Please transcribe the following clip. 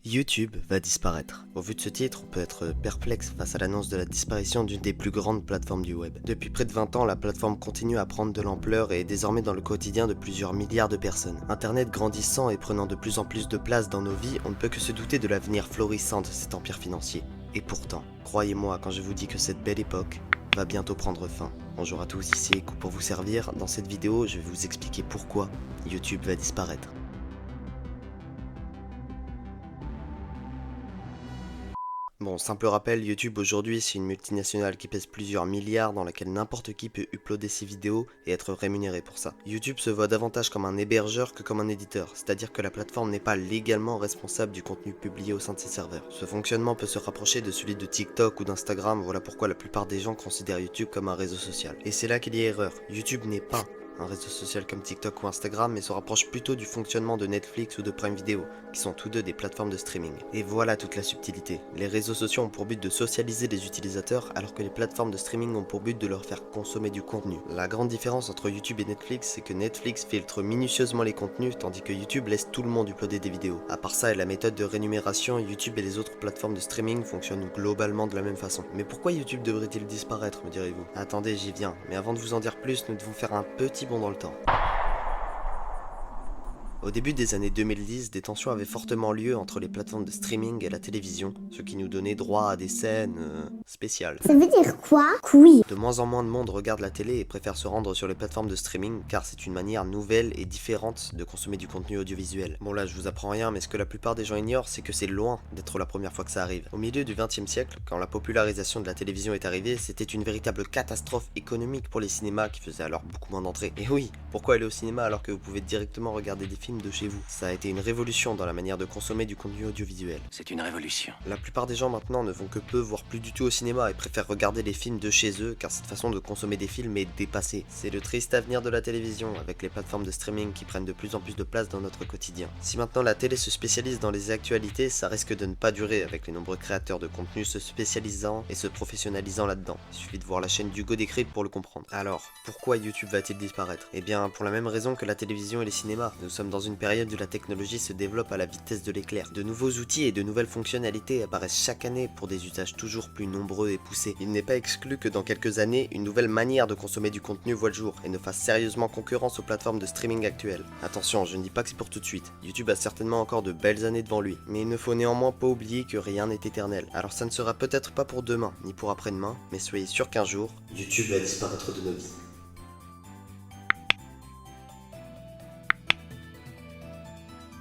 YouTube va disparaître. Au vu de ce titre, on peut être perplexe face à l'annonce de la disparition d'une des plus grandes plateformes du web. Depuis près de 20 ans, la plateforme continue à prendre de l'ampleur et est désormais dans le quotidien de plusieurs milliards de personnes. Internet grandissant et prenant de plus en plus de place dans nos vies, on ne peut que se douter de l'avenir florissant de cet empire financier. Et pourtant, croyez-moi quand je vous dis que cette belle époque va bientôt prendre fin. Bonjour à tous, ici Eco pour vous servir. Dans cette vidéo, je vais vous expliquer pourquoi YouTube va disparaître. Bon, simple rappel, YouTube aujourd'hui c'est une multinationale qui pèse plusieurs milliards dans laquelle n'importe qui peut uploader ses vidéos et être rémunéré pour ça. YouTube se voit davantage comme un hébergeur que comme un éditeur, c'est-à-dire que la plateforme n'est pas légalement responsable du contenu publié au sein de ses serveurs. Ce fonctionnement peut se rapprocher de celui de TikTok ou d'Instagram, voilà pourquoi la plupart des gens considèrent YouTube comme un réseau social. Et c'est là qu'il y a erreur, YouTube n'est pas un réseau social comme TikTok ou Instagram, mais se rapproche plutôt du fonctionnement de Netflix ou de Prime Video, qui sont tous deux des plateformes de streaming. Et voilà toute la subtilité. Les réseaux sociaux ont pour but de socialiser les utilisateurs, alors que les plateformes de streaming ont pour but de leur faire consommer du contenu. La grande différence entre YouTube et Netflix, c'est que Netflix filtre minutieusement les contenus, tandis que YouTube laisse tout le monde uploader des vidéos. À part ça et la méthode de rémunération, YouTube et les autres plateformes de streaming fonctionnent globalement de la même façon. Mais pourquoi YouTube devrait-il disparaître, me direz-vous? Attendez, j'y viens. Mais avant de vous en dire plus, nous devons faire un petit bond dans le temps. Au début des années 2010, des tensions avaient fortement lieu entre les plateformes de streaming et la télévision, ce qui nous donnait droit à des scènes spéciales. Ça veut dire quoi? Oui. De moins en moins de monde regarde la télé et préfère se rendre sur les plateformes de streaming car c'est une manière nouvelle et différente de consommer du contenu audiovisuel. Bon là je vous apprends rien, mais ce que la plupart des gens ignorent, c'est que c'est loin d'être la première fois que ça arrive. Au milieu du XXe siècle, quand la popularisation de la télévision est arrivée, c'était une véritable catastrophe économique pour les cinémas qui faisaient alors beaucoup moins d'entrées. Et oui, pourquoi aller au cinéma alors que vous pouvez directement regarder des films de chez vous? Ça a été une révolution dans la manière de consommer du contenu audiovisuel. C'est une révolution. La plupart des gens maintenant ne vont que peu, voire plus du tout au cinéma et préfèrent regarder les films de chez eux car cette façon de consommer des films est dépassée. C'est le triste avenir de la télévision avec les plateformes de streaming qui prennent de plus en plus de place dans notre quotidien. Si maintenant la télé se spécialise dans les actualités, ça risque de ne pas durer avec les nombreux créateurs de contenu se spécialisant et se professionnalisant là-dedans. Il suffit de voir la chaîne d'Hugo Décrypte pour le comprendre. Alors, pourquoi YouTube va-t-il disparaître? Eh bien, pour la même raison que la télévision et les cinémas. Nous sommes dans une période où la technologie se développe à la vitesse de l'éclair. De nouveaux outils et de nouvelles fonctionnalités apparaissent chaque année pour des usages toujours plus nombreux et poussés. Il n'est pas exclu que dans quelques années, une nouvelle manière de consommer du contenu voit le jour et ne fasse sérieusement concurrence aux plateformes de streaming actuelles. Attention, je ne dis pas que c'est pour tout de suite. YouTube a certainement encore de belles années devant lui. Mais il ne faut néanmoins pas oublier que rien n'est éternel. Alors ça ne sera peut-être pas pour demain, ni pour après-demain, mais soyez sûr qu'un jour, YouTube va disparaître de nos vies.